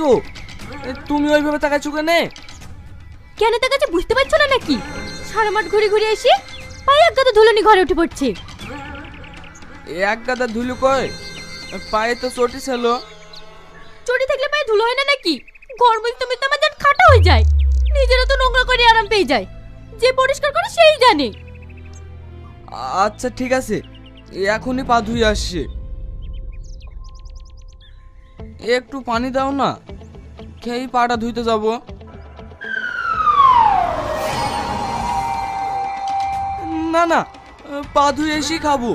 গো, তুমি ওইভাবে তাকাচ্ছ কেনে? কেন তাকাচ্ছে বুঝতে পারছো না নাকি? সারা মাঠ ঘুরে ঘুরে এসে পায়ে এক গাদা ধুলো নিয়ে ঘরে উঠে পড়ছে। এক গাদা ধুলো কয়, পায়ে তো চটি ছিল। চটি থাকলে পায়ে ধুলো হয় না নাকি? ঘর মুছতে মুছতে আমার জান খাটা হয়ে যায়, নিজেরও তো নোংরা করে আরাম পেয়ে যায়, যে পরিষ্কার করে সেই জানে। আচ্ছা ঠিক আছে, এখনই পা ধুয়ে আসছে। একটু পানি দাও না, খেয়েই পাটা ধুইতে যাব। না না, পা ধুয়ে এসেই খাবো।